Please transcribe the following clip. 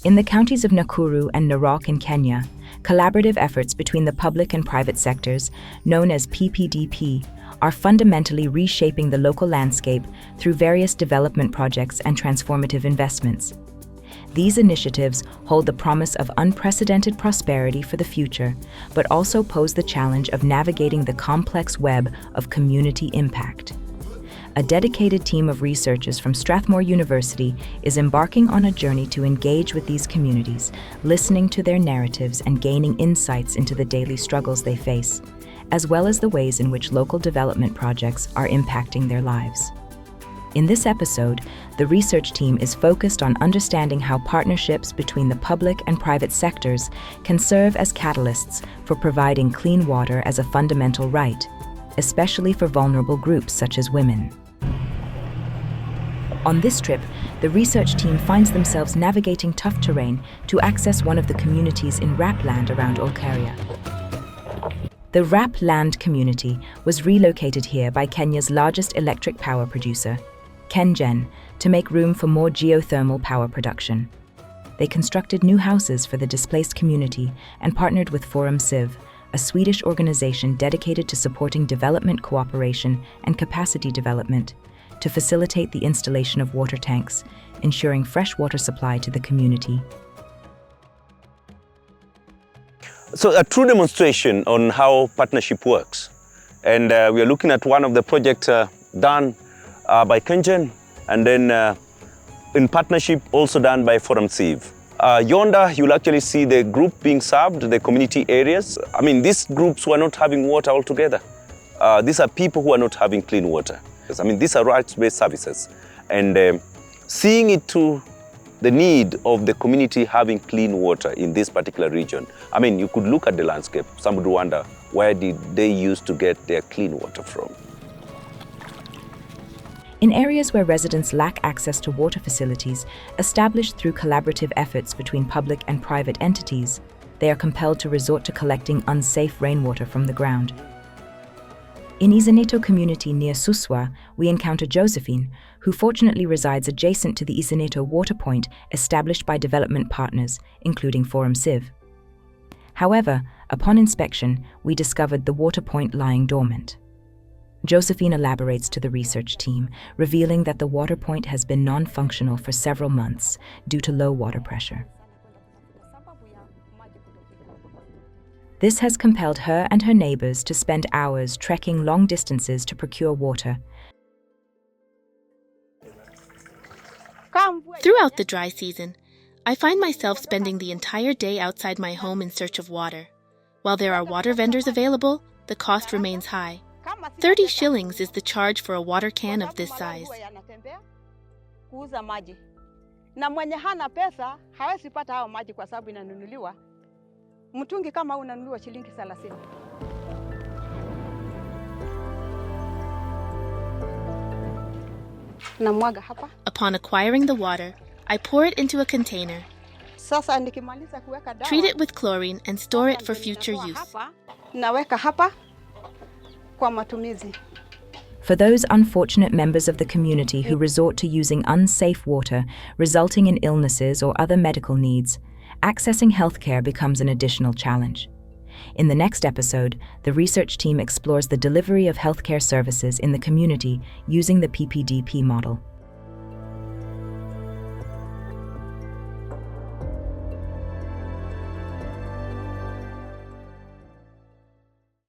In the counties of Nakuru and Narok in Kenya, collaborative efforts between the public and private sectors, known as PPDP, are fundamentally reshaping the local landscape through various development projects and transformative investments. These initiatives hold the promise of unprecedented prosperity for the future, but also pose the challenge of navigating the complex web of community impact. A dedicated team of researchers from Strathmore University is embarking on a journey to engage with these communities, listening to their narratives and gaining insights into the daily struggles they face, as well as the ways in which local development projects are impacting their lives. In this episode, the research team is focused on understanding how partnerships between the public and private sectors can serve as catalysts for providing clean water as a fundamental right, especially for vulnerable groups such as women. On this trip, the research team finds themselves navigating tough terrain to access one of the communities in Rapland around Olkaria. The Rapland community was relocated here by Kenya's largest electric power producer, Kenyan, to make room for more geothermal power production. They constructed new houses for the displaced community and partnered with ForumCiv, a Swedish organization dedicated to supporting development cooperation and capacity development, to facilitate the installation of water tanks, ensuring fresh water supply to the community. So a true demonstration on how partnership works. And we are looking at one of the projects done by Kenyan, and then in partnership also done by ForumCiv. Yonder, you'll actually see the group being served, the community areas. I mean, these groups were not having water altogether. These are people who are not having clean water. I mean, these are rights-based services. And seeing it to the need of the community having clean water in this particular region. I mean, you could look at the landscape. Some would wonder, where did they used to get their clean water from? In areas where residents lack access to water facilities established through collaborative efforts between public and private entities, they are compelled to resort to collecting unsafe rainwater from the ground. In Isaneto community near Suswa, we encounter Josephine, who fortunately resides adjacent to the Isaneto water point established by development partners, including ForumCiv. However, upon inspection, we discovered the water point lying dormant. Josephine elaborates to the research team, revealing that the water point has been non-functional for several months due to low water pressure. This has compelled her and her neighbors to spend hours trekking long distances to procure water. Throughout the dry season, I find myself spending the entire day outside my home in search of water. While there are water vendors available, the cost remains high. 30 shillings is the charge for a water can of this size. Na mwenye hana pesa hawezi pata hao maji kwa sababu inanunuliwa. Mtungi kama unanunuliwa shilingi 30. Namwaga hapa. Upon acquiring the water, I pour it into a container. Sasa nikimaliza kuweka dawa. Treat it with chlorine and store it for future use. Naweka hapa kwa matumizi. For those unfortunate members of the community who resort to using unsafe water, resulting in illnesses or other medical needs, accessing healthcare becomes an additional challenge. In the next episode, the research team explores the delivery of healthcare services in the community using the PPDP model.